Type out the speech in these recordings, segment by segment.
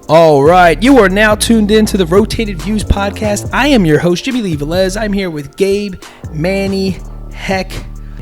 All right, you are now tuned in to the Rotated Views podcast. I am your host, Jimmylee Velez. I'm here with Gabe, Manny, Heck,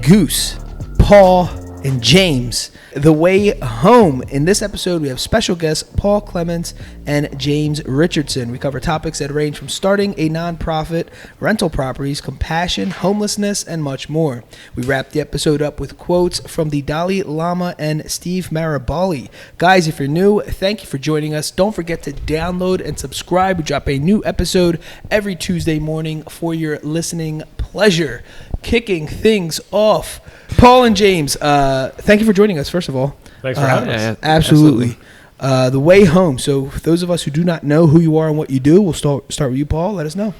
Goose, Paul, and James. The way home. In this episode, we have special guests Paul Clements and James Richardson. We cover topics that range from starting a nonprofit, rental properties, compassion, homelessness, and much more. We wrap the episode up with quotes from the Dalai Lama and Steve Maraboli. Guys, if you're new, thank you for joining us. Don't forget to download and subscribe. We drop a new episode every Tuesday morning for your listening pleasure. Kicking things off, Paul and James, thank you for joining us, first of all. Thanks for having us. Absolutely. The way home. So for those of us who do not know who you are and what you do, we'll start with you, Paul. Let us know.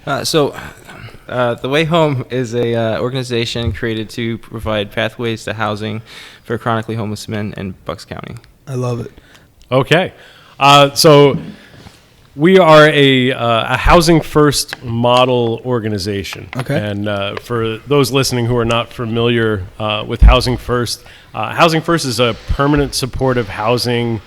The Way Home is a organization created to provide pathways to housing for chronically homeless men in Bucks County. I love it. Okay. So we are a housing first model organization. Okay. And for those listening who are not familiar with Housing First is a permanent supportive housing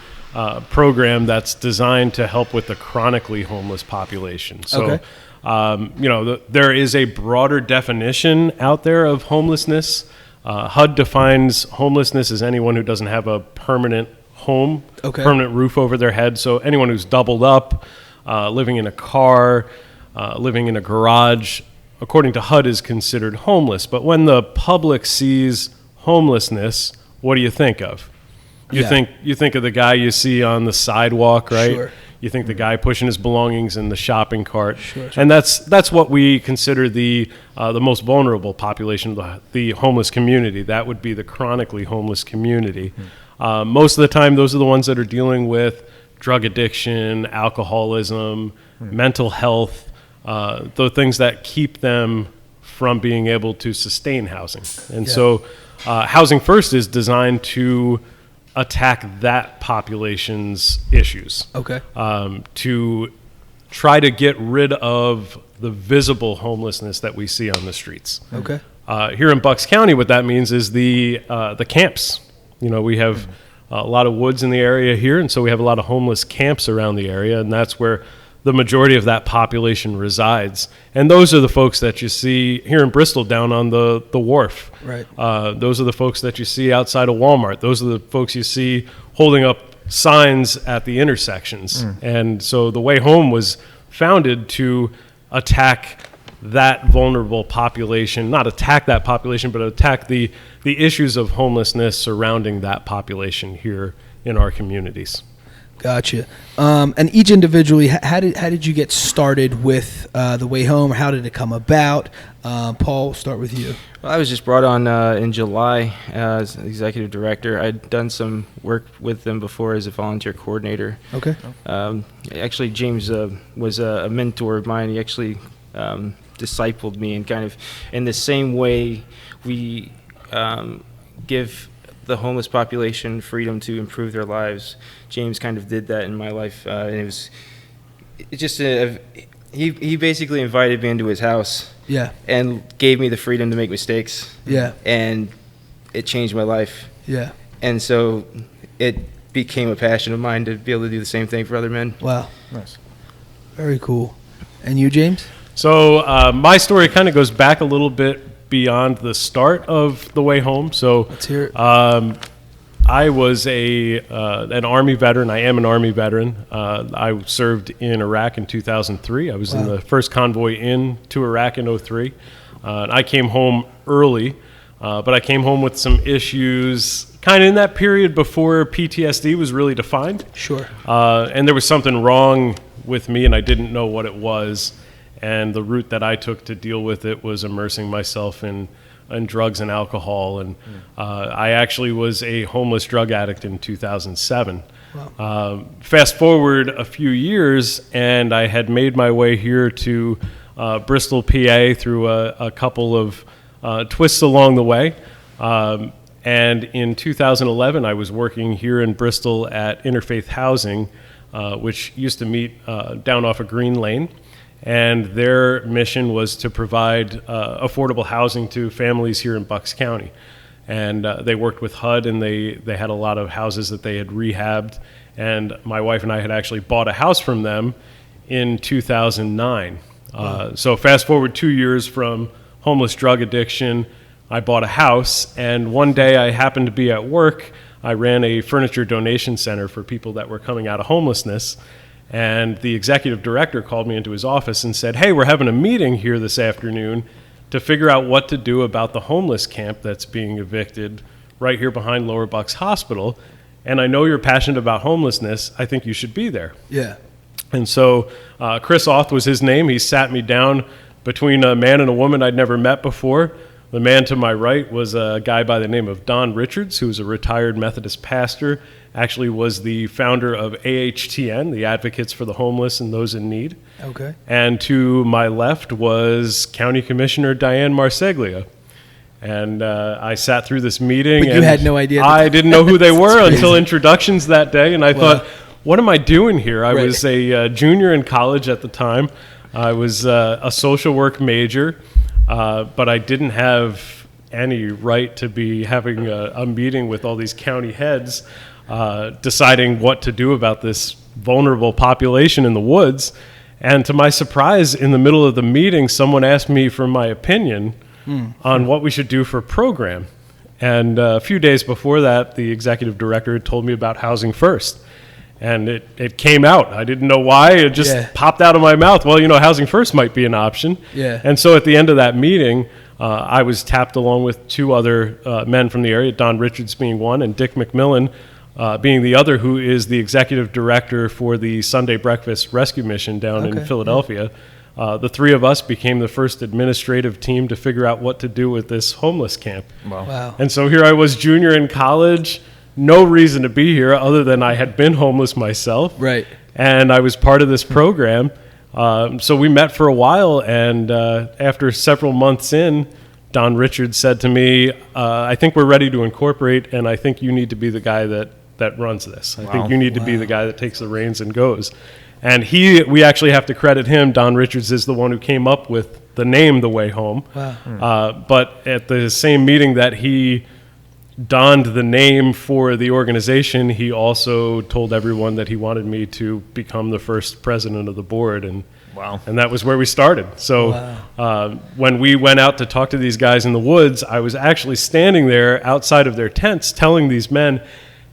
program that's designed to help with the chronically homeless population. So, okay. There is a broader definition out there of homelessness. HUD defines homelessness as anyone who doesn't have a permanent home, permanent roof over their head. So anyone who's doubled up, living in a car, living in a garage, according to HUD, is considered homeless. But when the public sees homelessness, what do you think of? You think of the guy you see on the sidewalk, right? Sure. You think the guy pushing his belongings in the shopping cart. Sure. And that's what we consider the most vulnerable population, the homeless community. That would be the chronically homeless community. Most of the time, those are the ones that are dealing with drug addiction, alcoholism, mental health, the things that keep them from being able to sustain housing. And so Housing First is designed to attack that population's issues. Okay. To try to get rid of the visible homelessness that we see on the streets. Okay. Here in Bucks County, what that means is the camps. We have a lot of woods in the area here, and so we have a lot of homeless camps around the area, and that's where the majority of that population resides. And those are the folks that you see here in Bristol down on the wharf. Right. Those are the folks that you see outside of Walmart. Those are the folks you see holding up signs at the intersections. And so The Way Home was founded to attack that vulnerable population, not attack that population, but attack the issues of homelessness surrounding that population here in our communities. Gotcha. And each individually, how did you get started with The Way Home? How did it come about? Paul, start with you. Well, I was just brought on in July as executive director. I'd done some work with them before as a volunteer coordinator. Okay. Actually, James was a mentor of mine. He actually discipled me, and kind of in the same way we give the homeless population freedom to improve their lives. James kind of did that in my life, and he basically invited me into his house, and gave me the freedom to make mistakes, and it changed my life, and so it became a passion of mine to be able to do the same thing for other men. Wow, nice, very cool. And you, James? So my story kind of goes back a little bit beyond the start of The Way Home. So let's hear it. I was an Army veteran. I am an Army veteran. I served in Iraq in 2003. I was in the first convoy into Iraq in 2003. I came home early, but I came home with some issues kind of in that period before PTSD was really defined. Sure. And there was something wrong with me, and I didn't know what it was. And the route that I took to deal with it was immersing myself in drugs and alcohol. And I actually was a homeless drug addict in 2007. Wow. Fast forward a few years, and I had made my way here to Bristol, PA, through a couple of twists along the way. And in 2011, I was working here in Bristol at Interfaith Housing, which used to meet down off of Green Lane. And their mission was to provide affordable housing to families here in Bucks County. and they worked with HUD, and they had a lot of houses that they had rehabbed, and my wife and I had actually bought a house from them in 2009. So fast forward 2 years from homeless drug addiction, I bought a house, and one day I happened to be at work. I ran a furniture donation center for people that were coming out of homelessness, and the executive director called me into his office and said, "Hey, we're having a meeting here this afternoon to figure out what to do about the homeless camp that's being evicted right here behind Lower Bucks Hospital, and I know you're passionate about homelessness. I think you should be there." Yeah. And so Chris Auth was his name. He sat me down between a man and a woman I'd never met before. The man to my right was a guy by the name of Don Richards, who's a retired Methodist pastor, actually was the founder of AHTN, the Advocates for the Homeless and Those in Need. Okay. And to my left was County Commissioner Diane Marseglia. And I sat through this meeting. But you had no idea. I didn't know who they were until introductions that day. And I thought, what am I doing here? I was a junior in college at the time. I was a social work major, but I didn't have any right to be having a meeting with all these county heads deciding what to do about this vulnerable population in the woods. And to my surprise, in the middle of the meeting, someone asked me for my opinion on what we should do for a program. And a few days before that, the executive director had told me about Housing First. And it came out. I didn't know why. It just popped out of my mouth. Well, Housing First might be an option. Yeah. And so at the end of that meeting, I was tapped along with two other men from the area, Don Richards being one, and Dick McMillan being the other, who is the executive director for the Sunday Breakfast Rescue Mission down in Philadelphia. The three of us became the first administrative team to figure out what to do with this homeless camp. Wow. And so here I was, junior in college, no reason to be here other than I had been homeless myself. Right. And I was part of this program. So we met for a while, and after several months in, Don Richards said to me, I think we're ready to incorporate, and I think you need to be the guy that runs this. I think you need to be the guy that takes the reins and goes. And we actually have to credit him. Don Richards is the one who came up with the name The Way Home. Wow. But at the same meeting that he donned the name for the organization, he also told everyone that he wanted me to become the first president of the board, and that was where we started. So when we went out to talk to these guys in the woods, I was actually standing there outside of their tents telling these men,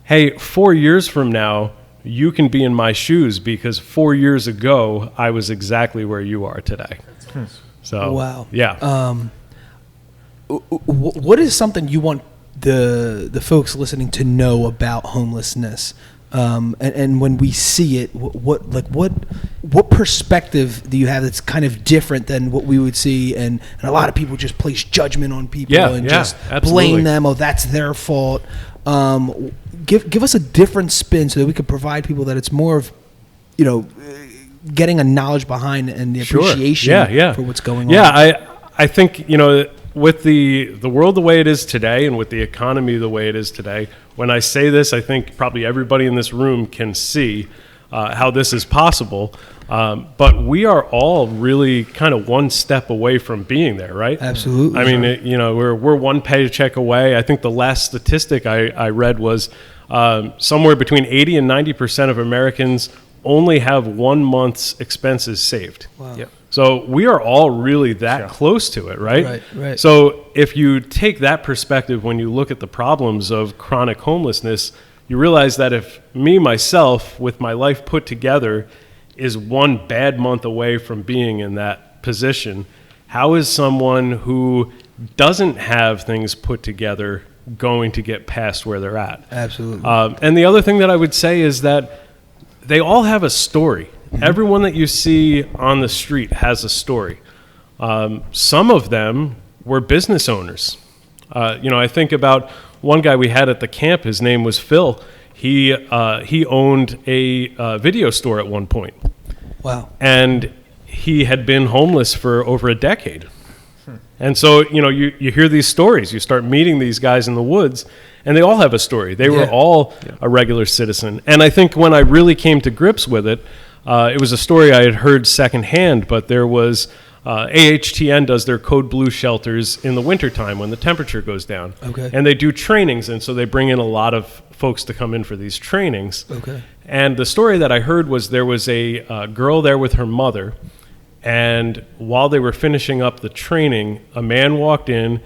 hey, 4 years from now, you can be in my shoes, because 4 years ago, I was exactly where you are today. So, yeah. What is something you want the folks listening to know about homelessness, and when we see it, what perspective do you have that's kind of different than what we would see? And a lot of people just place judgment on people and just blame them. Oh, that's their fault. Give us a different spin so that we could provide people that it's more of, getting a knowledge behind and the appreciation for what's going on. Yeah, I think, with the world the way it is today, and with the economy the way it is today, when I say this, I think probably everybody in this room can see how this is possible. But we are all really kind of one step away from being there, right? Absolutely. I mean, we're one paycheck away. I think the last statistic I read was somewhere between 80 and 90% of Americans only have 1 month's expenses saved. Wow. Yep. So we are all really that close to it, right? Right. So if you take that perspective when you look at the problems of chronic homelessness, you realize that if myself, with my life put together, is 1 bad month away from being in that position, how is someone who doesn't have things put together going to get past where they're at? Absolutely. And the other thing that I would say is that they all have a story. Everyone that you see on the street has a story. Some of them were business owners. I think about one guy we had at the camp. His name was Phil. He owned a video store at one point. Wow. And he had been homeless for over a decade. And so, you hear these stories. You start meeting these guys in the woods, and they all have a story. They were all a regular citizen. And I think when I really came to grips with it, it was a story I had heard secondhand, but there was AHTN does their Code Blue shelters in the wintertime when the temperature goes down. Okay. And they do trainings, and so they bring in a lot of folks to come in for these trainings. Okay. And the story that I heard was there was a girl there with her mother, and while they were finishing up the training, a man walked in,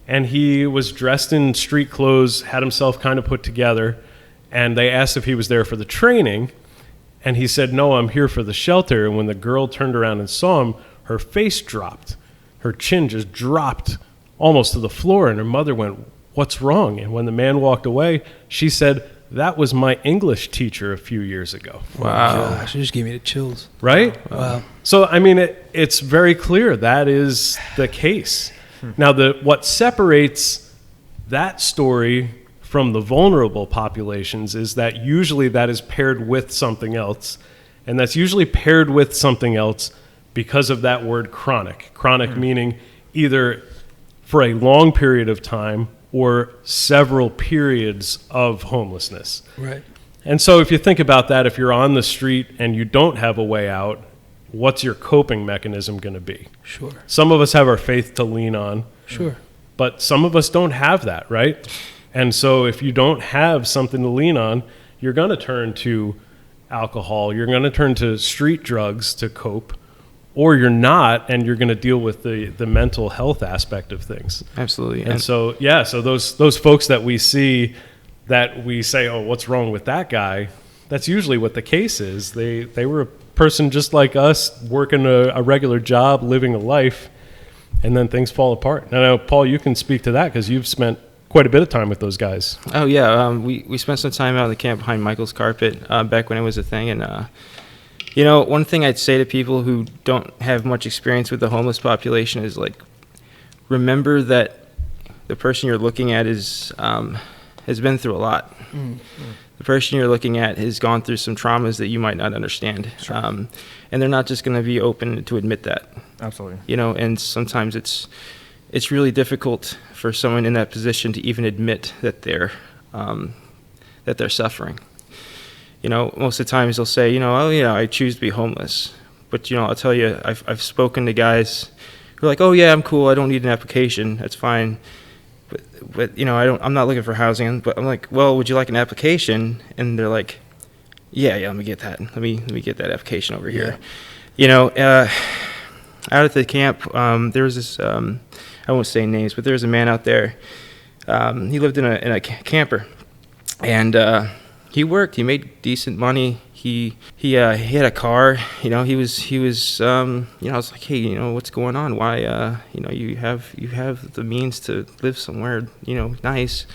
and he was dressed in street clothes, had himself kind of put together, and they asked if he was there for the training, and he said, "No, I'm here for the shelter." And when the girl turned around and saw him, her face dropped. Her chin just dropped almost to the floor, and her mother went, "What's wrong?" And when the man walked away, she said, "That was my English teacher a few years ago." Wow. Gosh, it just gave me the chills. Right? Wow. So, I mean, it's very clear that is the case. Now, what separates that story from the vulnerable populations is that usually that is paired with something else, and that's usually paired with something else because of that word chronic. Chronic meaning either for a long period of time or several periods of homelessness. Right. And so if you think about that, if you're on the street and you don't have a way out, what's your coping mechanism going to be? Sure. Some of us have our faith to lean on. Sure. But some of us don't have that, right? And so if you don't have something to lean on, you're going to turn to alcohol, you're going to turn to street drugs to cope, or you're not, and you're going to deal with the mental health aspect of things. Absolutely. And so, yeah, so those folks that we see that we say, "Oh, what's wrong with that guy?" That's usually what the case is. They were a person just like us, working a regular job, living a life, and then things fall apart. And I know, Paul, you can speak to that because you've spent quite a bit of time with those guys. Oh, yeah. We spent some time out in the camp behind Michael's carpet back when it was a thing. And, you know, one thing I'd say to people who don't have much experience with the homeless population is, like, remember that the person you're looking at has been through a lot. Mm-hmm. The person you're looking at has gone through some traumas that you might not understand. Sure. And they're not just going to be open to admit that. Absolutely. You know, and sometimes it's really difficult for someone in that position to even admit that they're suffering. You know, most of the times they'll say, you know, "Oh, yeah, I choose to be homeless." But, you know, I'll tell you, I've spoken to guys who are like, "Oh, yeah, I'm cool. I don't need an application. That's fine. But you know, I'm not looking for housing." But I'm like, "Well, would you like an application?" And they're like, yeah, let me get that. Let me get that application over here. You know, out at the camp, there was this, I won't say names, but there was a man out there. He lived in a camper, and he worked. He made decent money. He had a car. You know, he was you know, I was like, "Hey, you know, what's going on? Why you know, you have the means to live somewhere, you know, nice."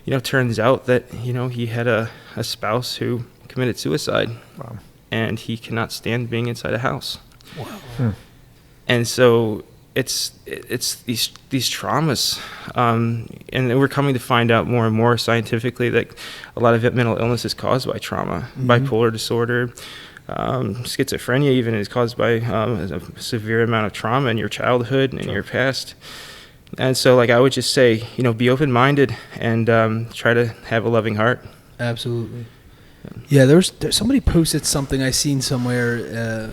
You know, turns out that, you know, he had a spouse who committed suicide. Wow. And he cannot stand being inside a house. Wow. And so it's these traumas, and we're coming to find out more and more scientifically that a lot of mental illness is caused by trauma. Mm-hmm. Bipolar disorder, schizophrenia even is caused by a severe amount of trauma in your childhood and in your past. And so, like, I would just say, you know, be open-minded and try to have a loving heart. Absolutely. Yeah, there's somebody posted something I seen somewhere.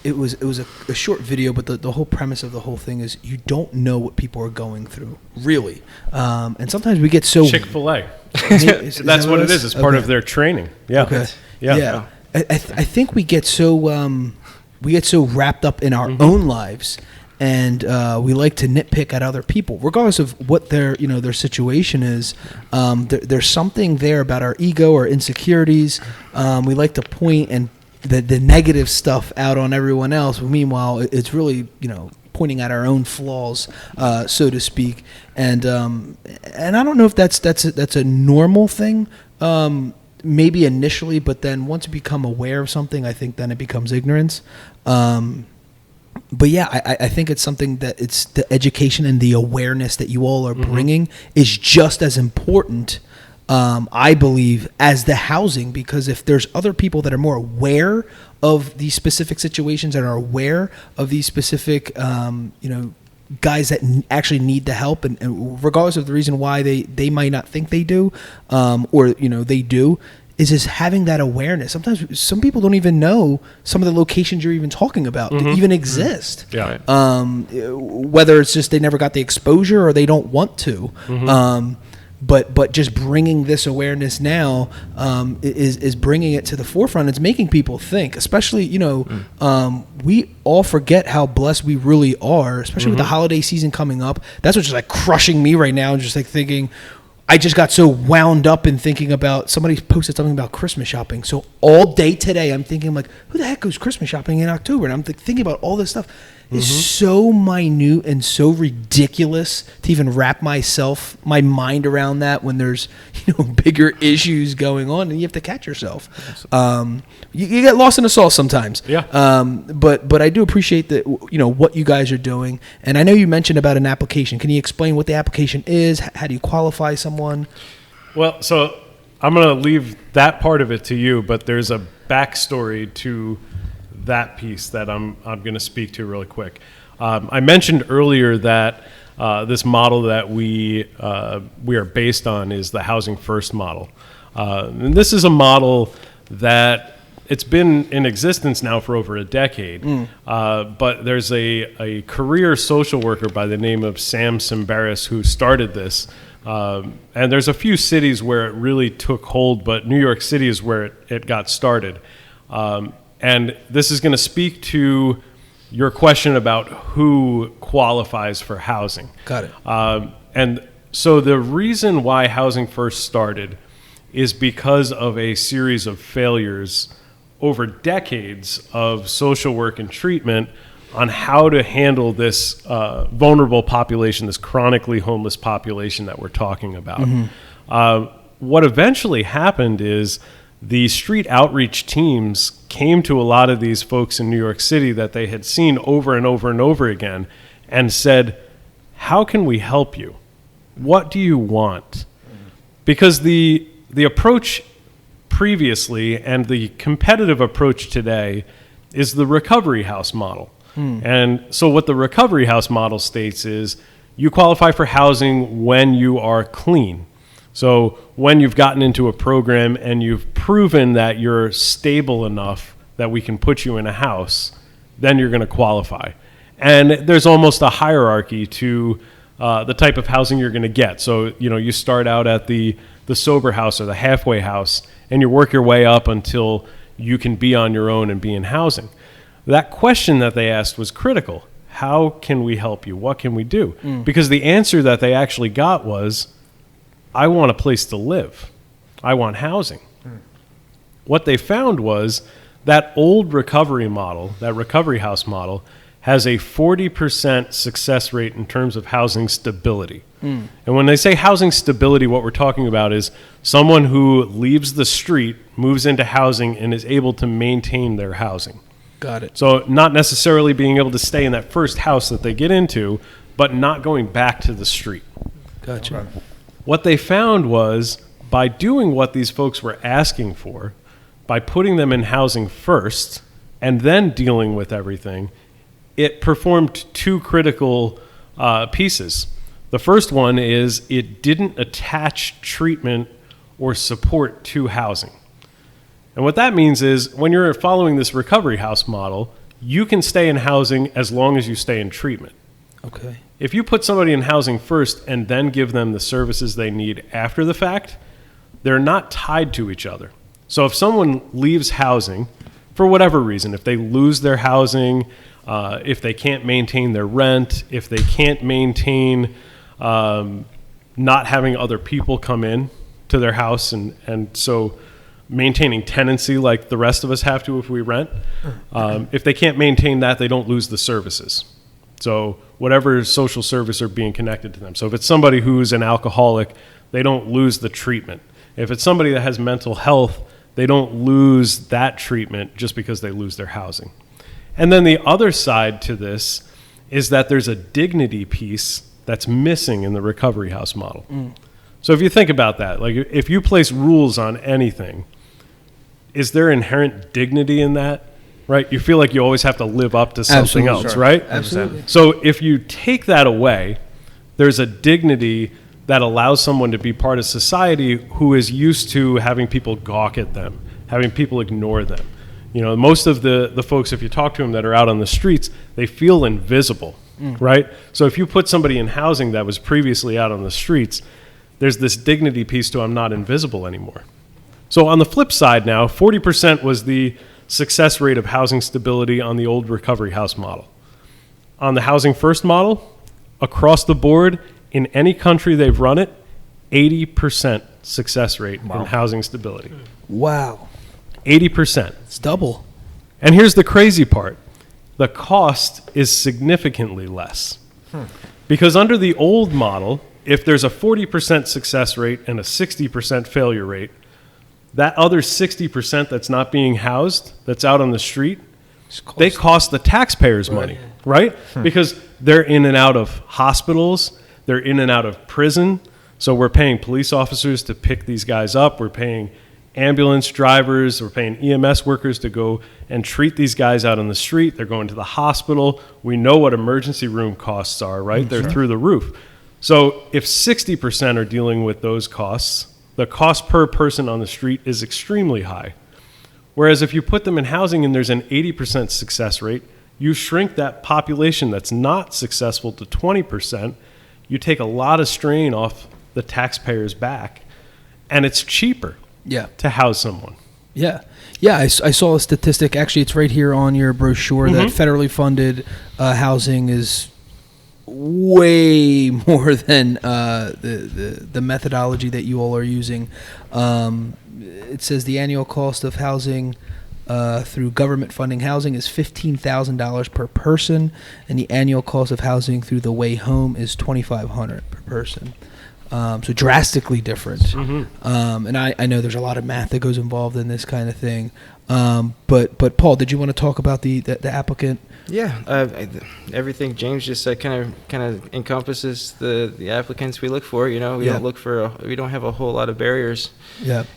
It was a short video, but the whole premise of the whole thing is you don't know what people are going through, really. And sometimes we get so... Chick-fil-A. That's what it is. It's part of their training. Yeah. Okay. Yeah. I think we get so wrapped up in our own lives, and we like to nitpick at other people, regardless of what their situation is. There's something there about our ego or insecurities. We like to point and the negative stuff out on everyone else. Meanwhile, it's really, you know, pointing at our own flaws, so to speak. And I don't know if that's a normal thing. Maybe initially, but then once you become aware of something, I think then it becomes ignorance. But yeah, I think it's something that it's the education and the awareness that you all are bringing is just as important, I believe, as the housing, because if there's other people that are more aware of these specific situations and are aware of these specific, you know, guys that actually need the help, and regardless of the reason why they might not think they do, or, you know, they do, is just having that awareness. Sometimes some people don't even know some of the locations you're even talking about that even exist. Yeah. Whether it's just they never got the exposure or they don't want to. But just bringing this awareness now is bringing it to the forefront. It's making people think, especially, we all forget how blessed we really are, especially with the holiday season coming up. That's what's just like crushing me right now. Just like thinking, I just got so wound up in thinking about, somebody posted something about Christmas shopping. So all day today, I'm thinking like, who the heck goes Christmas shopping in October? And I'm thinking about all this stuff. It's so minute and so ridiculous to even wrap my mind around that when there's, bigger issues going on, and you have to catch yourself. You get lost in the sauce sometimes. Yeah. But I do appreciate that, what you guys are doing. And I know you mentioned about an application. Can you explain what the application is? How do you qualify someone? Well, so I'm going to leave that part of it to you, but there's a backstory to that piece that I'm going to speak to really quick. I mentioned earlier that this model that we are based on is the Housing First model. And this is a model that it's been in existence now for over a decade. But there's a career social worker by the name of Sam Simbaris who started this. And there's a few cities where it really took hold, but New York City is where it got started. And this is going to speak to your question about who qualifies for housing. Got it. And so the reason why Housing First started is because of a series of failures over decades of social work and treatment on how to handle this vulnerable population, this chronically homeless population that we're talking about. What eventually happened is the street outreach teams came to a lot of these folks in New York City that they had seen over and over and over again and said, how can we help you? What do you want? Because the approach previously and the competitive approach today is the recovery house model. And so what the recovery house model states is you qualify for housing when you are clean. So when you've gotten into a program and you've proven that you're stable enough that we can put you in a house, then you're going to qualify. And there's almost a hierarchy to the type of housing you're going to get. So, you start out at the sober house or the halfway house, and you work your way up until you can be on your own and be in housing. That question that they asked was critical. How can we help you? What can we do? Because the answer that they actually got was, I want a place to live. I want housing. What they found was that old recovery model, that recovery house model, has a 40% success rate in terms of housing stability. And when they say housing stability, what we're talking about is someone who leaves the street, moves into housing, and is able to maintain their housing. Got it. So not necessarily being able to stay in that first house that they get into, but not going back to the street. Gotcha. Okay. What they found was by doing what these folks were asking for, by putting them in housing first and then dealing with everything, it performed two critical pieces. The first one is it didn't attach treatment or support to housing. And what that means is when you're following this recovery house model, you can stay in housing as long as you stay in treatment. Okay. If you put somebody in housing first and then give them the services they need after the fact, they're not tied to each other. So if someone leaves housing for whatever reason, if they lose their housing, if they can't maintain their rent, if they can't maintain not having other people come in to their house and so maintaining tenancy like the rest of us have to if we rent, if they can't maintain that, they don't lose the services. So whatever social service are being connected to them. So if it's somebody who's an alcoholic, they don't lose the treatment. If it's somebody that has mental health, they don't lose that treatment just because they lose their housing. And then the other side to this is that there's a dignity piece that's missing in the recovery house model. So if you think about that, like if you place rules on anything, is there inherent dignity in that? Right? You feel like you always have to live up to something Absolutely. else, Sure. right? Absolutely. So if you take that away, there's a dignity that allows someone to be part of society who is used to having people gawk at them, having people ignore them. You know, most of the folks, if you talk to them that are out on the streets, they feel invisible, right? So if you put somebody in housing that was previously out on the streets, there's this dignity piece to I'm not invisible anymore. So on the flip side now, 40% was the success rate of housing stability on the old recovery house model. On the Housing First model, across the board, in any country they've run it, 80% success rate in housing stability. Wow. 80%. It's double. And here's the crazy part. The cost is significantly less. Because under the old model, if there's a 40% success rate and a 60% failure rate, that other 60% that's not being housed, that's out on the street, they cost the taxpayers money, right? Because they're in and out of hospitals, they're in and out of prison. So we're paying police officers to pick these guys up. We're paying ambulance drivers. We're paying EMS workers to go and treat these guys out on the street. They're going to the hospital. We know what emergency room costs are, right? They're through the roof. So if 60% are dealing with those costs, the cost per person on the street is extremely high. Whereas if you put them in housing and there's an 80% success rate, you shrink that population that's not successful to 20%. You take a lot of strain off the taxpayer's back, and it's cheaper to house someone. Yeah. I saw a statistic. Actually, it's right here on your brochure that federally funded housing is way more than the methodology that you all are using. It says the annual cost of housing through government funding housing is $15,000 per person, and the annual cost of housing through the Way Home is $2,500 per person. So drastically different. And I know there's a lot of math that goes involved in this kind of thing. But Paul, did you want to talk about the applicant? Yeah, everything James just said kind of encompasses the applicants we look for. You know, we don't have a whole lot of barriers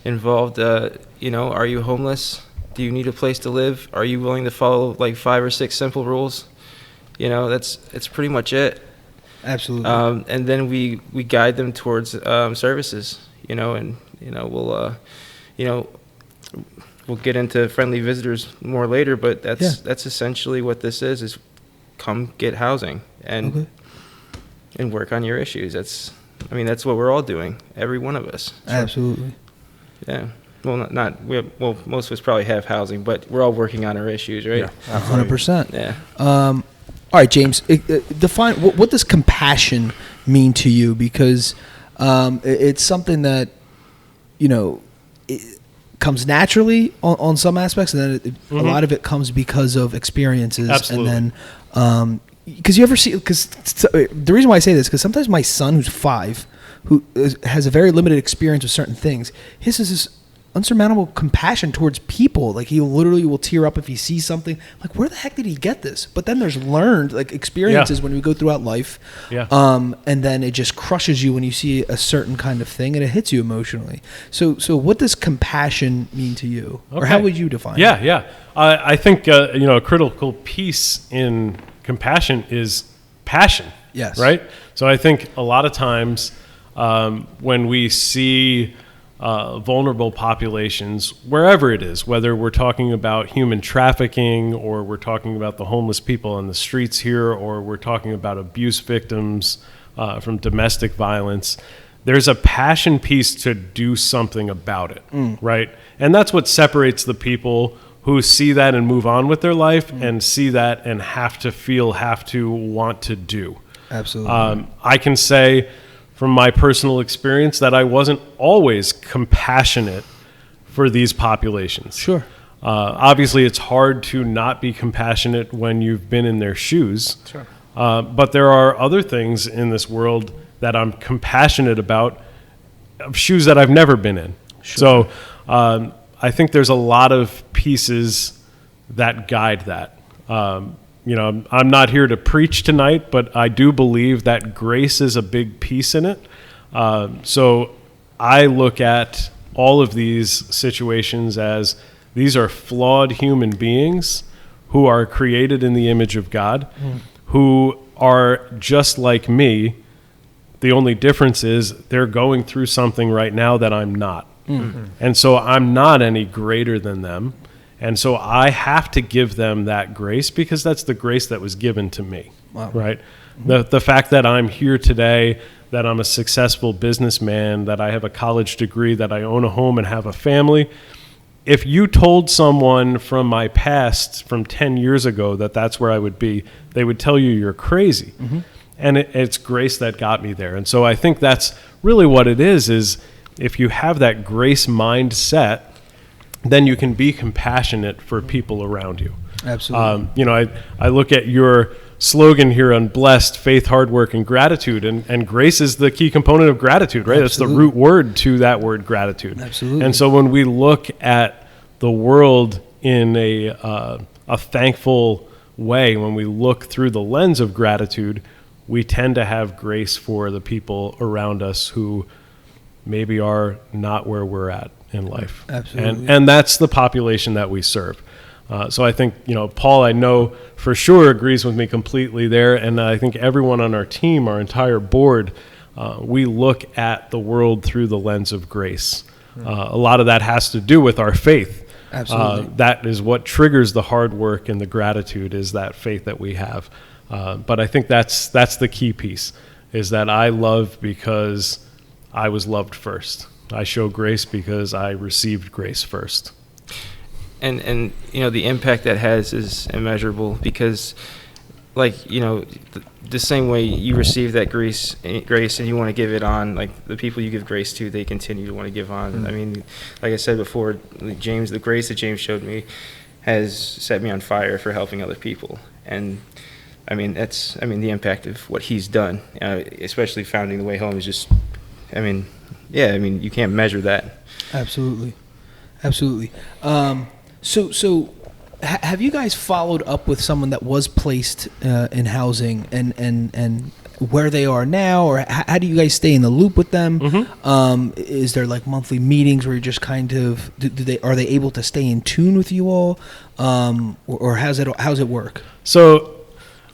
involved. You know, are you homeless? Do you need a place to live? Are you willing to follow like 5 or 6 simple rules? You know, that's pretty much it. Absolutely. And then we guide them towards services. You know, and we'll get into friendly visitors more later, but that's essentially what this is come get housing and work on your issues. That's what we're all doing, every one of us. Absolutely. Yeah. Well, most of us probably have housing, but we're all working on our issues, right? Yeah, 100%. Yeah. All right, James, define what does compassion mean to you? Because it's something that, you know, it comes naturally on some aspects, and then a lot of it comes because of experiences. Absolutely. And then, because you ever see, because the reason why I say this, because sometimes my son, who's 5, who has a very limited experience with certain things, his is this unsurmountable compassion towards people. Like, he literally will tear up if he sees something. Like, where the heck did he get this? But then there's learned like experiences when we go throughout life. And then it just crushes you when you see a certain kind of thing, and it hits you emotionally. So what does compassion mean to you, or how would you define it? I think a critical piece in compassion is passion. Yes. Right. So I think a lot of times when we see vulnerable populations, wherever it is, whether we're talking about human trafficking, or we're talking about the homeless people on the streets here, or we're talking about abuse victims from domestic violence, there's a passion piece to do something about it, right? And that's what separates the people who see that and move on with their life, and see that and have to want to do. Absolutely. I can say from my personal experience that I wasn't always compassionate for these populations. Sure. Obviously, it's hard to not be compassionate when you've been in their shoes. Sure. But there are other things in this world that I'm compassionate about, shoes that I've never been in. Sure. So I think there's a lot of pieces that guide that. I'm not here to preach tonight, but I do believe that grace is a big piece in it. So I look at all of these situations as these are flawed human beings who are created in the image of God, who are just like me, The only difference is they're going through something right now that I'm not. Mm-hmm. And so I'm not any greater than them. And so I have to give them that grace because that's the grace that was given to me. Wow. Right? Mm-hmm. The fact that I'm here today, that I'm a successful businessman, that I have a college degree, that I own a home and have a family. If you told someone from my past, from 10 years ago, that that's where I would be, they would tell you you're crazy. Mm-hmm. And it's grace that got me there. And so I think that's really what it is if you have that grace mindset, then you can be compassionate for people around you. Absolutely. I look at your slogan here on blessed, faith, hard work, and gratitude. And grace is the key component of gratitude, right? Absolutely. That's the root word to that word, gratitude. Absolutely. And so when we look at the world in a thankful way, when we look through the lens of gratitude, we tend to have grace for the people around us who maybe are not where we're at in life. Absolutely. And that's the population that we serve. So I think, Paul, I know for sure agrees with me completely there. And I think everyone on our team, our entire board, we look at the world through the lens of grace. A lot of that has to do with our faith. Absolutely. That is what triggers the hard work and the gratitude is that faith that we have. But I think that's the key piece, is that I love because I was loved first. I show grace because I received grace first. And the impact that has is immeasurable because, the same way you receive that grace and you want to give it on, like the people you give grace to, they continue to want to give on. Mm-hmm. I mean, like I said before, the grace that James showed me has set me on fire for helping other people. And the impact of what he's done, especially founding The Way Home, is just, you can't measure that. Absolutely. So have you guys followed up with someone that was placed in housing and where they are now, or how do you guys stay in the loop with them? Mm-hmm. Is there like monthly meetings where you're just kind of are they able to stay in tune with you all, or how's it work? So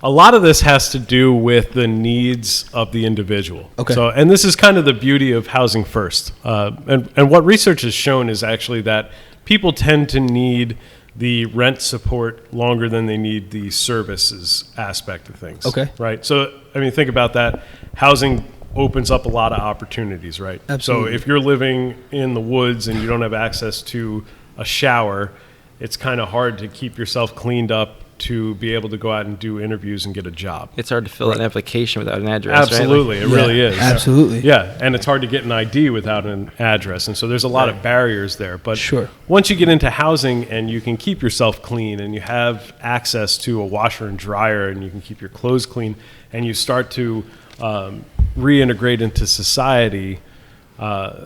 a lot of this has to do with the needs of the individual. Okay. So, and this is kind of the beauty of Housing First. And what research has shown is actually that people tend to need the rent support longer than they need the services aspect of things. Okay. Right. So, think about that. Housing opens up a lot of opportunities, right? Absolutely. So if you're living in the woods and you don't have access to a shower, it's kind of hard to keep yourself cleaned up to be able to go out and do interviews and get a job. It's hard to fill out an application without an address. Absolutely, right? It really is. Absolutely. Yeah, and it's hard to get an ID without an address, and so there's a lot of barriers there. But sure, once you get into housing and you can keep yourself clean and you have access to a washer and dryer and you can keep your clothes clean and you start to reintegrate into society,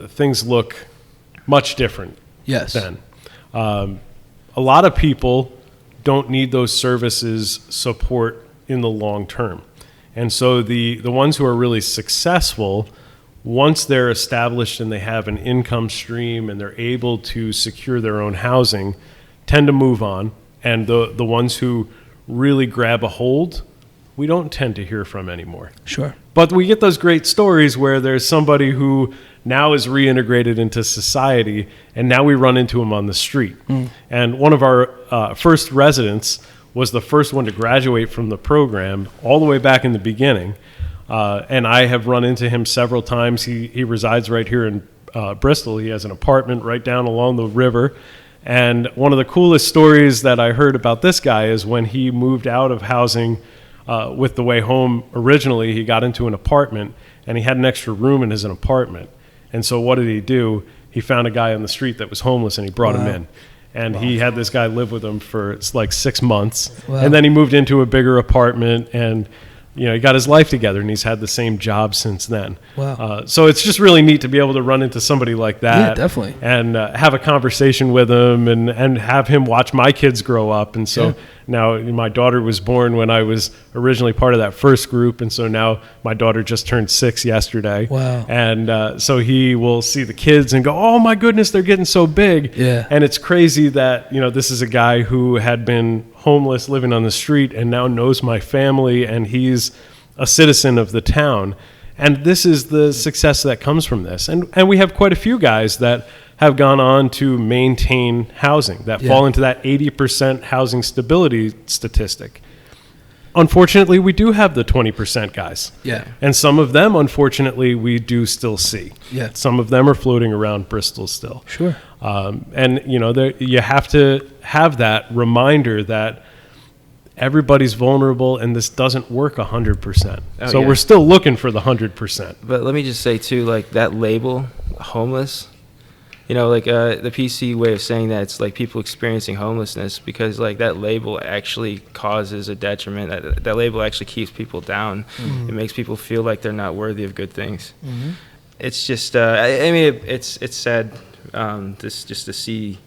things look much different. Yes. Then. A lot of people don't need those services support in the long term. And so the ones who are really successful, once they're established and they have an income stream and they're able to secure their own housing, tend to move on. And the ones who really grab a hold, we don't tend to hear from anymore. Sure. But we get those great stories where there's somebody who now is reintegrated into society, and now we run into him on the street. Mm. And one of our first residents was the first one to graduate from the program all the way back in the beginning. And I have run into him several times. He resides right here in Bristol. He has an apartment right down along the river. And one of the coolest stories that I heard about this guy is when he moved out of housing with The Way Home originally, he got into an apartment and he had an extra room in his apartment. And so what did he do? He found a guy on the street that was homeless and he brought him in. And he had this guy live with him for like 6 months. Wow. And then he moved into a bigger apartment and he got his life together and he's had the same job since then. Wow. So it's just really neat to be able to run into somebody like that. Yeah, definitely. And have a conversation with him and have him watch my kids grow up. And so now my daughter was born when I was originally part of that first group. And so now my daughter just turned 6 yesterday. Wow. And so he will see the kids and go, oh my goodness, they're getting so big. Yeah. And it's crazy that, this is a guy who had been homeless, living on the street, and now knows my family, and he's a citizen of the town. And this is the success that comes from this. And we have quite a few guys that have gone on to maintain housing that fall into that 80% housing stability statistic. Unfortunately, we do have the 20% guys. Yeah. And some of them, unfortunately, we do still see. Yeah. Some of them are floating around Bristol still. Sure. And, you have to have that reminder that everybody's vulnerable and this doesn't work 100%. So we're still looking for the 100%. But let me just say, too, like that label, homeless, the PC way of saying that, it's like people experiencing homelessness, because like that label actually causes a detriment. That label actually keeps people down. Mm-hmm. It makes people feel like they're not worthy of good things. Mm-hmm. It's just, it's sad just to see.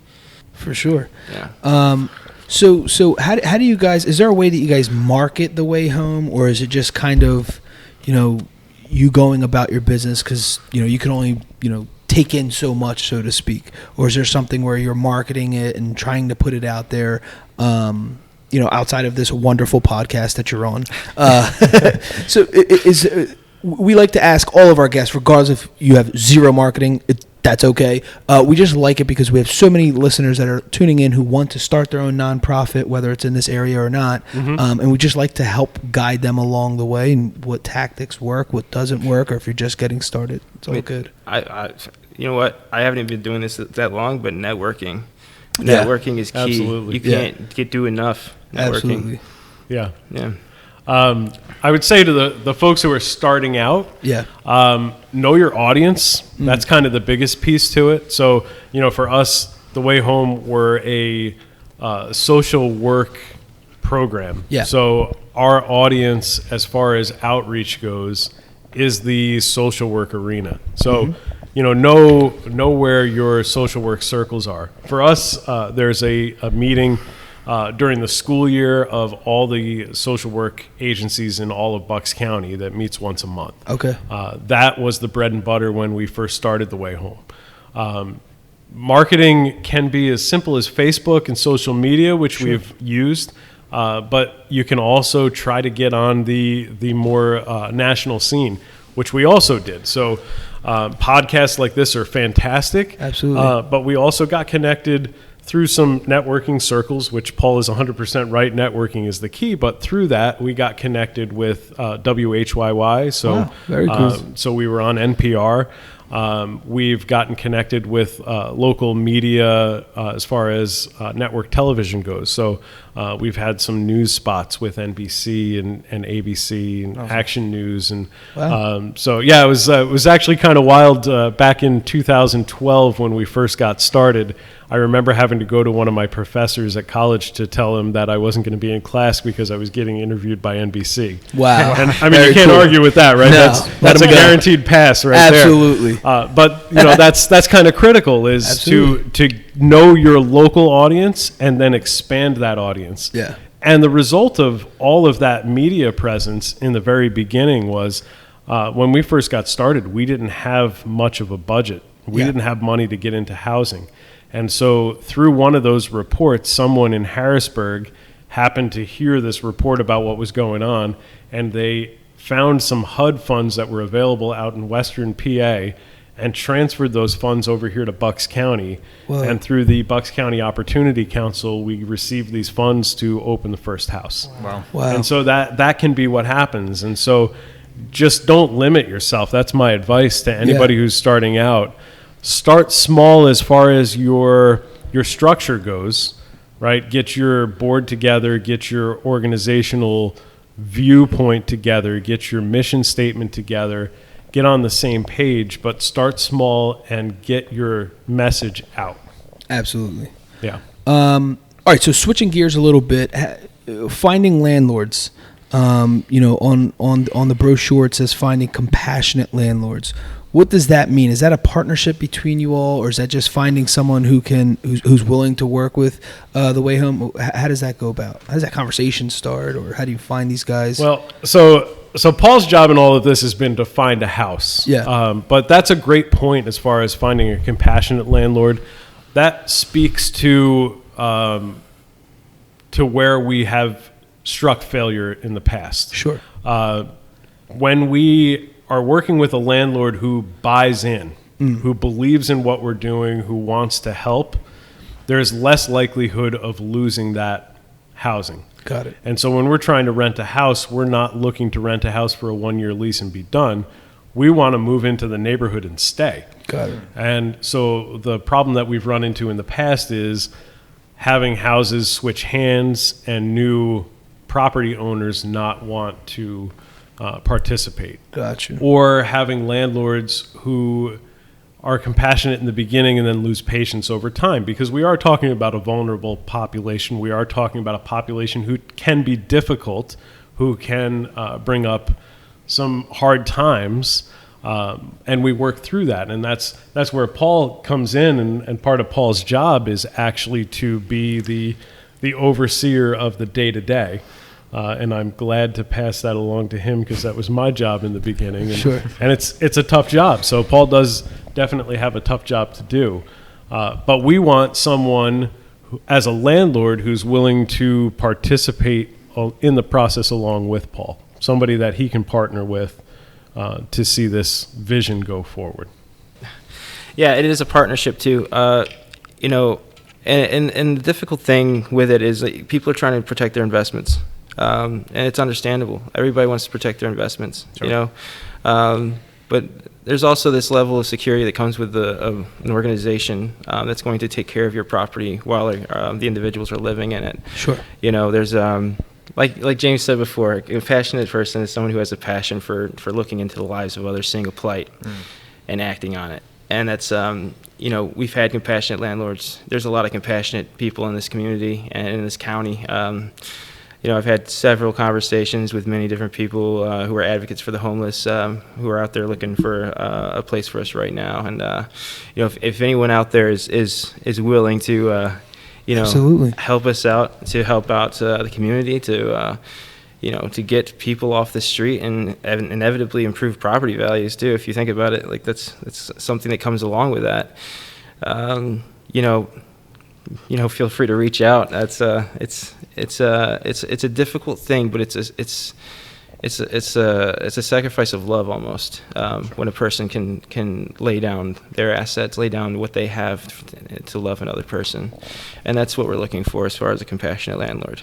For sure. Yeah. So how do you guys, is there a way that you guys market the way home, or is it just kind of, you going about your business because, you can only, take in so much, so to speak? Or is there something where you're marketing it and trying to put it out there, outside of this wonderful podcast that you're on? So we like to ask all of our guests, regardless if you have zero marketing, that's okay. We just like it because we have so many listeners that are tuning in who want to start their own nonprofit, whether it's in this area or not. Mm-hmm. And we just like to help guide them along the way and what tactics work, what doesn't work, or if you're just getting started. It's all good. You know what? I haven't even been doing this that long, but networking is key. Absolutely. You can't do enough networking. Absolutely. Yeah. Yeah. I would say to the folks who are starting out, know your audience. That's kind of the biggest piece to it. So, for us, The Way Home, we're a social work program. Yeah. So our audience, as far as outreach goes, is the social work arena. So, know where your social work circles are. For us, there's a meeting during the school year of all the social work agencies in all of Bucks County that meets once a month. Okay. That was the bread and butter when we first started The Way Home. Marketing can be as simple as Facebook and social media, which we've used, but you can also try to get on the more national scene, which we also did. So podcasts like this are fantastic. Absolutely. But we also got connected through some networking circles, which Paul is 100% right. Networking is the key. But through that, we got connected with WHYY. So, very cool. So we were on NPR. We've gotten connected with local media as far as network television goes. So we've had some news spots with NBC and ABC and Action News. And it was actually kind of wild back in 2012 when we first got started. I remember having to go to one of my professors at college to tell him that I wasn't going to be in class because I was getting interviewed by NBC. Wow. And I mean, you can't argue with that, right? No, that's a guaranteed pass right Absolutely. there. But that's kind of critical, is to know your local audience and then expand that audience. Yeah. And the result of all of that media presence in the very beginning was when we first got started, we didn't have much of a budget. We didn't have money to get into housing. And so through one of those reports, someone in Harrisburg happened to hear this report about what was going on, and they found some HUD funds that were available out in western PA and transferred those funds over here to Bucks County. Whoa. And through the Bucks County Opportunity Council, we received these funds to open the first house. Wow. And so that can be what happens. And so just don't limit yourself. That's my advice to anybody who's starting out. Start small as far as your structure goes, right? Get your board together, get your organizational viewpoint together, get your mission statement together, get on the same page, but start small and get your message out. Absolutely. Yeah. All right, so switching gears a little bit, finding landlords. On the brochure it says finding compassionate landlords. What does that mean? Is that a partnership between you all, or is that just finding someone who's willing to work with The Way Home? How does that go about? How does that conversation start, or how do you find these guys? Well, so Paul's job in all of this has been to find a house. Yeah. But that's a great point as far as finding a compassionate landlord. That speaks to where we have struck failure in the past. Sure. When we are working with a landlord who buys in, who believes in what we're doing, who wants to help, there's less likelihood of losing that housing. Got it. And so when we're trying to rent a house, we're not looking to rent a house for a 1-year lease and be done. We want to move into the neighborhood and stay. Got it. And so the problem that we've run into in the past is having houses switch hands and new property owners not want to participate. Gotcha. Or having landlords who are compassionate in the beginning and then lose patience over time, because we are talking about a vulnerable population. We are talking about a population who can be difficult, who can bring up some hard times, and we work through that. And that's where Paul comes in, and part of Paul's job is actually to be the overseer of the day-to-day. And I'm glad to pass that along to him, because that was my job in the beginning. And, Sure. And it's a tough job. So Paul does definitely have a tough job to do. But we want someone as a landlord who's willing to participate in the process along with Paul, somebody that he can partner with to see this vision go forward. Yeah, it is a partnership too. You know, and the difficult thing with it is that people are trying to protect their investments. And it's understandable. Everybody wants to protect their investments, Sure. you know. But there's also this level of security that comes with an organization that's going to take care of your property while the individuals are living in it. Sure. You know, there's like James said before, a passionate person is someone who has a passion for looking into the lives of others, seeing a plight, and acting on it. And that's you know, we've had compassionate landlords. There's a lot of compassionate people in this community and in this county. You know, I've had several conversations with many different people who are advocates for the homeless, who are out there looking for a place for us right now. And you know, if anyone out there is willing to, you know, Absolutely. help us out, to help out the community, to you know, to get people off the street and inevitably improve property values too. If you think about it, like that's something that comes along with that. You know, feel free to reach out. That's it's a difficult thing, but it's a sacrifice of love almost, when a person can lay down their assets, lay down what they have to love another person, and that's what we're looking for as far as a compassionate landlord.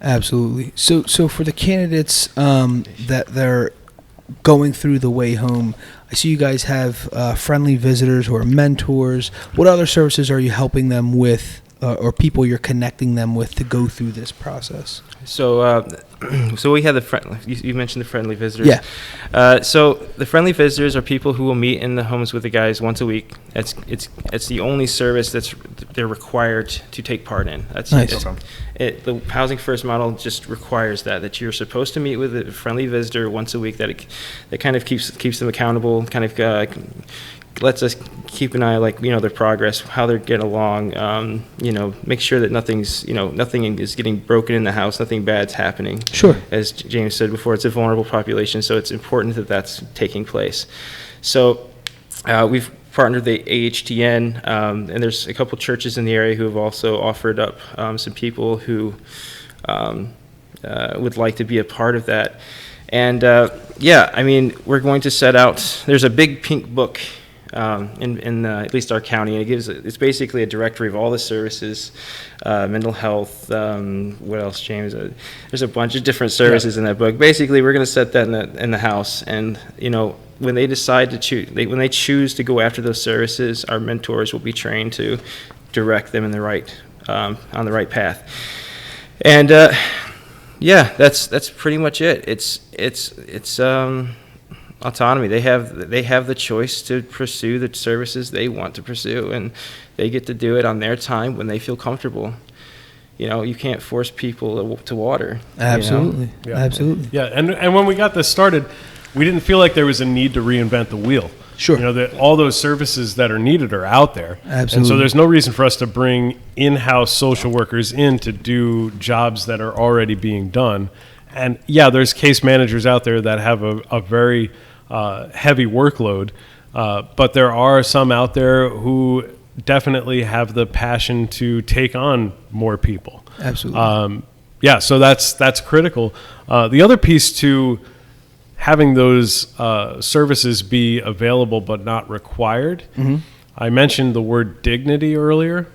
Absolutely. So for the candidates that they're going through the way home, I see you guys have friendly visitors who are mentors. What other services are you helping them with, or people you're connecting them with to go through this process? So we have you mentioned the friendly visitors. Yeah. So the friendly visitors are people who will meet in the homes with the guys once a week. It's the only service they're required to take part in. That's Nice. The Housing First model just requires that you're supposed to meet with a friendly visitor once a week. That kind of keeps them accountable. Kind of lets us keep an eye, like, you know, their progress, how they're getting along. You know, make sure that nothing is getting broken in the house, nothing bad's happening. Sure. As James said before, it's a vulnerable population, so it's important that that's taking place. So we've partnered the AHTN, and there's a couple churches in the area who have also offered up some people who would like to be a part of that. And yeah, I mean, we're going to set out. There's a big pink book in at least our county, and it's basically a directory of all the services, mental health. What else, James? There's a bunch of different services in that book. Basically, we're going to set that in the house, and you know, when they decide to choose, when they choose to go after those services, our mentors will be trained to direct them in the right on the right path. And yeah, that's pretty much it. It's autonomy. They have the choice to pursue the services they want to pursue, and they get to do it on their time when they feel comfortable. You know, you can't force people to water. Absolutely. You know? Yeah. Absolutely. Yeah, and when we got this started, we didn't feel like there was a need to reinvent the wheel. Sure. You know, that all those services that are needed are out there. Absolutely. And so there's no reason for us to bring in-house social workers in to do jobs that are already being done. And yeah, there's case managers out there that have a very heavy workload, but there are some out there who definitely have the passion to take on more people. Absolutely. Yeah, so that's critical. The other piece to having those services be available but not required. I mentioned the word dignity earlier,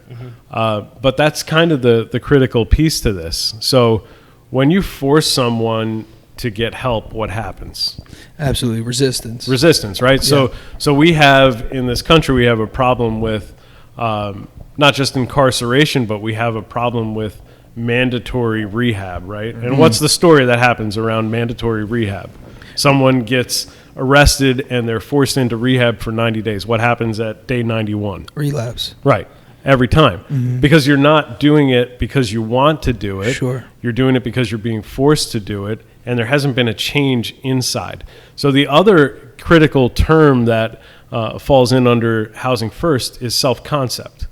but that's kind of the critical piece to this. So when you force someone to get help, what happens? Absolutely. Resistance, right? Yeah. So we have, in this country, we have a problem with not just incarceration, but we have a problem with mandatory rehab, right? And what's the story that happens around mandatory rehab? Someone gets arrested and they're forced into rehab for 90 days. What happens at day 91? Relapse. Right. Every time. Because you're not doing it because you want to do it. Sure. You're doing it because you're being forced to do it, and there hasn't been a change inside. So the other critical term that falls in under Housing First is self-concept.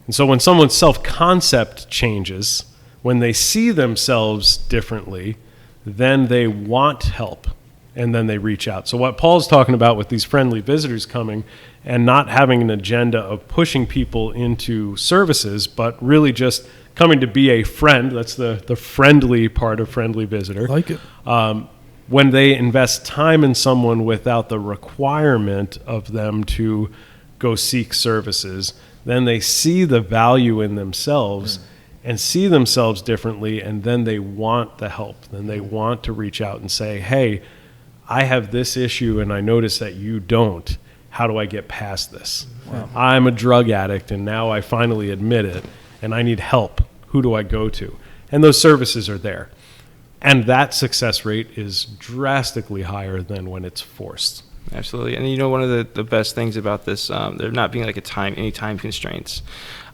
And so when someone's self-concept changes, when they see themselves differently, then they want help, and then they reach out. So what Paul's talking about with these friendly visitors coming and not having an agenda of pushing people into services, but really just coming to be a friend, that's the friendly part of friendly visitor. I like it. When they invest time in someone without the requirement of them to go seek services, then they see the value in themselves and see themselves differently, and then they want the help. Then they want to reach out and say, hey, I have this issue and I notice that you don't. How do I get past this? Wow. I'm a drug addict and now I finally admit it and I need help. Who do I go to? And those services are there. And that success rate is drastically higher than when it's forced. Absolutely. And one of the best things about this, there not being like any time constraints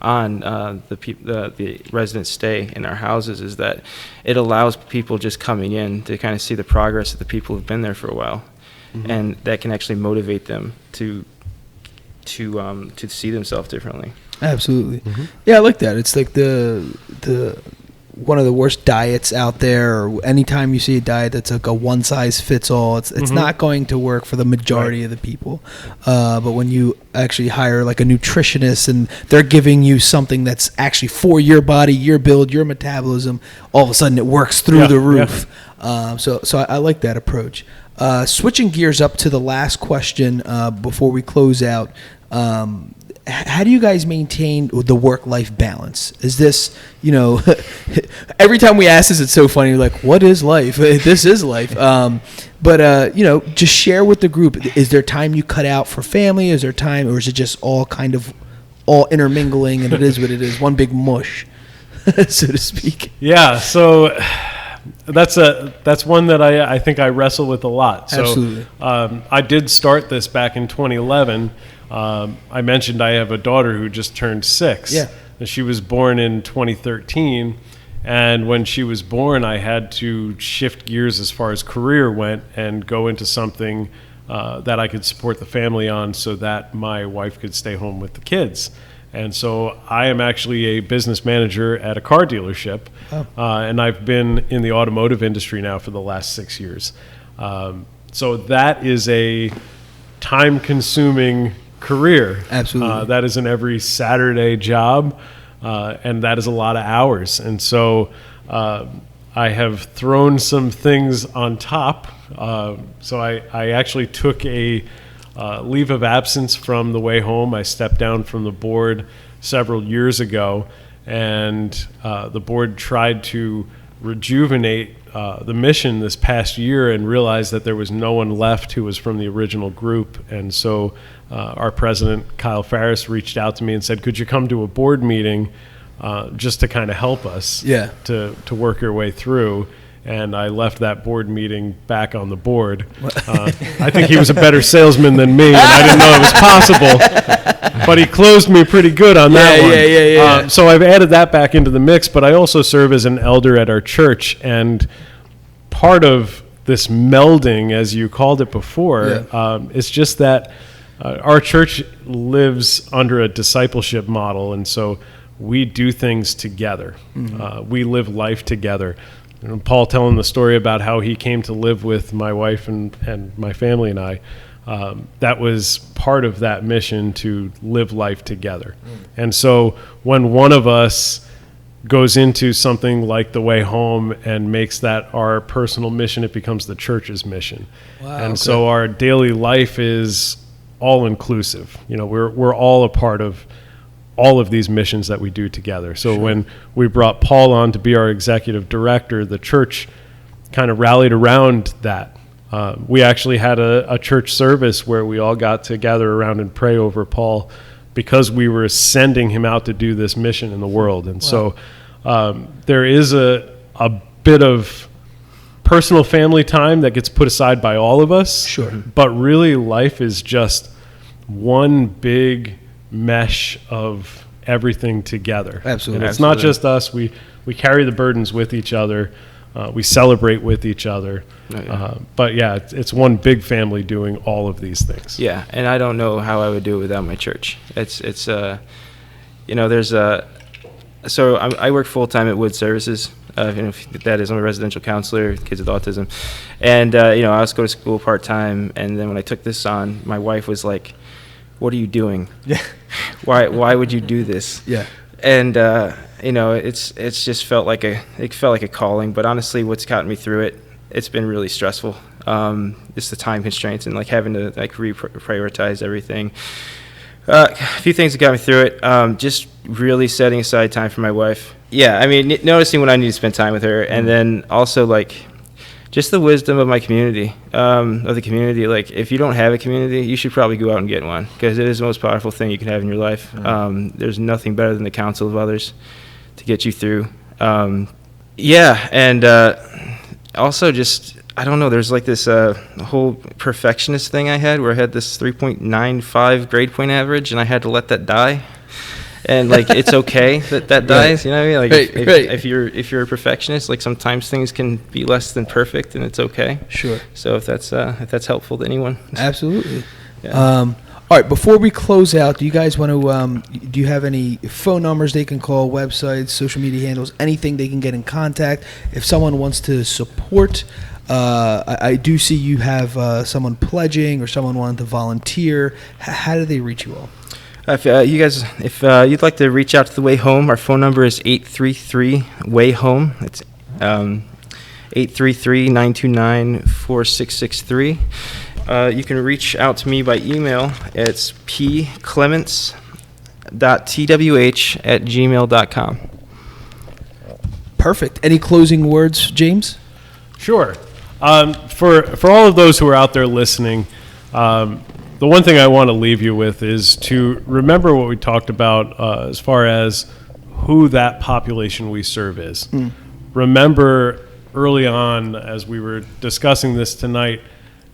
on the residents' stay in our houses, is that it allows people just coming in to kind of see the progress of the people who've been there for a while, and that can actually motivate them to see themselves differently. Absolutely. Yeah, I like that. It's like the one of the worst diets out there, or anytime you see a diet that's like a one size fits all, it's not going to work for the majority of the people. But when you actually hire like a nutritionist and they're giving you something that's actually for your body, your build, your metabolism, all of a sudden it works through the roof. So I like that approach. Switching gears up to the last question before we close out. How do you guys maintain the work-life balance? Is this, every time we ask this, it's so funny. We're like, what is life? This is life. But just share with the group. Is there time you cut out for family? Is there time, or is it just all kind of all intermingling and it is what it is, one big mush, so to speak? Yeah. So that's one that I think I wrestle with a lot. So, absolutely. I did start this back in 2011. I mentioned I have a daughter who just turned 6. Yeah. She was born in 2013, and when she was born, I had to shift gears as far as career went and go into something that I could support the family on so that my wife could stay home with the kids. And so I am actually a business manager at a car dealership, and I've been in the automotive industry now for the last 6 years. So that is a time-consuming career. Absolutely. That is an every Saturday job, and that is a lot of hours. And so I have thrown some things on top. So I actually took a leave of absence from the way home. I stepped down from the board several years ago, and the board tried to rejuvenate the mission this past year and realized that there was no one left who was from the original group. And so our president, Kyle Farris, reached out to me and said, could you come to a board meeting just to kind of help us to work your way through? And I left that board meeting back on the board. I think he was a better salesman than me, and I didn't know it was possible. But he closed me pretty good on that one. Yeah. So I've added that back into the mix, but I also serve as an elder at our church. And part of this melding, as you called it before, is just that our church lives under a discipleship model, and so we do things together. We live life together. Paul telling the story about how he came to live with my wife and my family and I, that was part of that mission, to live life together. And so when one of us goes into something like the Way Home and makes that our personal mission. It becomes the church's mission. Wow, and okay. so our daily life is all inclusive. You know, we're all a part of all of these missions that we do together. So when we brought Paul on to be our executive director, the church kind of rallied around that. We actually had a church service where we all got to gather around and pray over Paul, because we were sending him out to do this mission in the world. And so there is a bit of personal family time that gets put aside by all of us. Sure. But really, life is just one big mesh of everything together. Absolutely. And it's not just us. We carry the burdens with each other. We celebrate with each other. But yeah, it's one big family doing all of these things. Yeah, and I don't know how I would do it without my church. It's you know, there's so I work full time at Wood Services. You know, if that is, I'm a residential counselor, kids with autism, and you know, I also go to school part time. And then when I took this on, my wife was like, "What are you doing? Yeah. Why would you do this?" Yeah. And you know, it's just felt like a calling. But honestly, what's gotten me through it, it's been really stressful. It's the time constraints and like having to like reprioritize everything. A few things that got me through it. Just really setting aside time for my wife. Yeah, I mean, noticing when I need to spend time with her, and then also like just the wisdom of my community, of the community. Like, if you don't have a community, you should probably go out and get one, because it is the most powerful thing you can have in your life. There's nothing better than the counsel of others to get you through. Yeah, and also just, I don't know, there's like this whole perfectionist thing I had, where I had this 3.95 grade point average, and I had to let that die. And like, it's okay that dies, you know what I mean? Like, if you're a perfectionist, like sometimes things can be less than perfect, and it's okay. Sure. So if that's helpful to anyone. Absolutely. Yeah. All right, before we close out, do you guys want to, do you have any phone numbers they can call, websites, social media handles, anything they can get in contact? If someone wants to support, I do see you have someone pledging or someone wanting to volunteer. How do they reach you all? If you'd like to reach out to the Way Home, our phone number is 833-WAY-HOME. It's 833-929-4663. You can reach out to me by email. It's pclements.twh@gmail.com. Perfect. Any closing words, James? Sure. For all of those who are out there listening, the one thing I want to leave you with is to remember what we talked about as far as who that population we serve is. Remember early on, as we were discussing this tonight,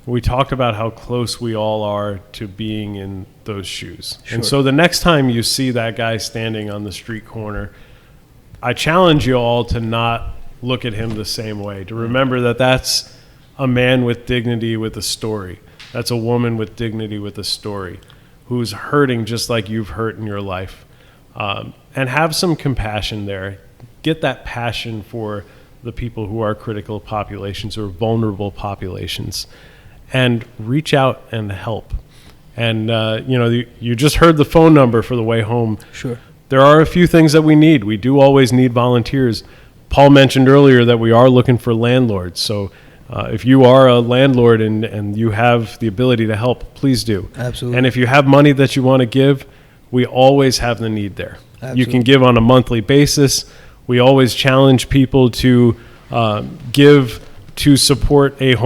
we talked about how close we all are to being in those shoes. Sure. And so the next time you see that guy standing on the street corner, I challenge you all to not look at him the same way, to remember that that's a man with dignity with a story. That's a woman with dignity with a story, who's hurting just like you've hurt in your life. And have some compassion there. Get that passion for the people who are critical populations or vulnerable populations, and reach out and help. And, you just heard the phone number for the Way Home. Sure. There are a few things that we need. We do always need volunteers. Paul mentioned earlier that we are looking for landlords. So if you are a landlord and you have the ability to help, please do. Absolutely. And if you have money that you want to give, we always have the need there. Absolutely. You can give on a monthly basis. We always challenge people to give to support a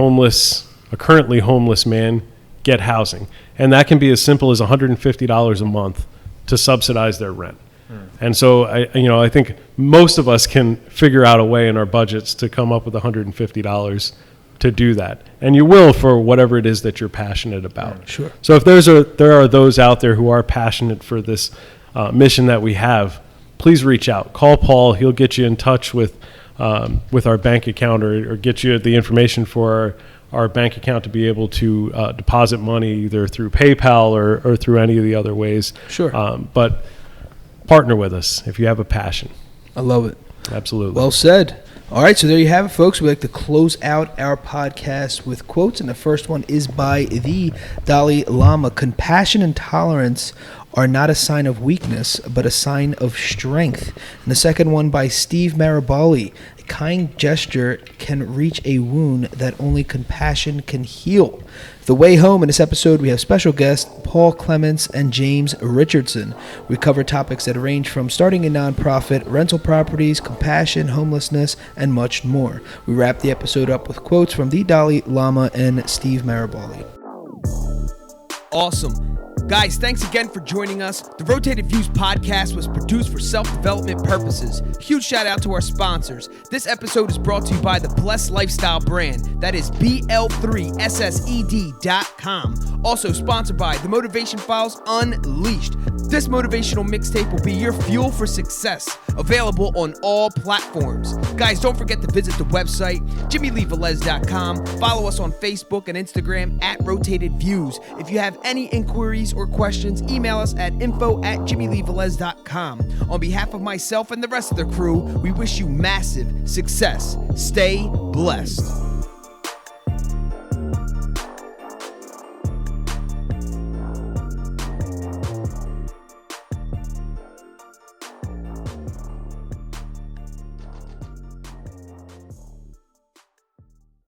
currently homeless man get housing. And that can be as simple as $150 a month to subsidize their rent. And so I think most of us can figure out a way in our budgets to come up with $150 to do that. And you will for whatever it is that you're passionate about. Sure. So if there are those out there who are passionate for this mission that we have, please reach out. Call Paul. He'll get you in touch with our bank account or get you the information for our bank account to be able to deposit money either through PayPal or through any of the other ways. Sure. But partner with us if you have a passion. I love it. Absolutely. Well said. All right, so there you have it, folks. We like to close out our podcast with quotes, and the first one is by the Dalai Lama. Compassion and tolerance are not a sign of weakness, but a sign of strength. And the second one by Steve Maraboli. A kind gesture can reach a wound that only compassion can heal. The way home in this episode, we have special guests Paul Clements and James Richardson. We cover topics that range from starting a nonprofit, rental properties, compassion, homelessness, and much more. We wrap the episode up with quotes from the Dalai Lama and Steve Maraboli. Awesome. Guys, thanks again for joining us. The Rotated Views podcast was produced for self-development purposes. Huge shout out to our sponsors. This episode is brought to you by the Blessed Lifestyle brand. That is BL3SSED.com. Also sponsored by the Motivation Files Unleashed. This motivational mixtape will be your fuel for success. Available on all platforms. Guys, don't forget to visit the website, JimmyleeVelez.com. Follow us on Facebook and Instagram at Rotated Views. If you have any inquiries or questions, email us at info@JimmyleeVelez.com. On behalf of myself and the rest of the crew, we wish you massive success. Stay blessed.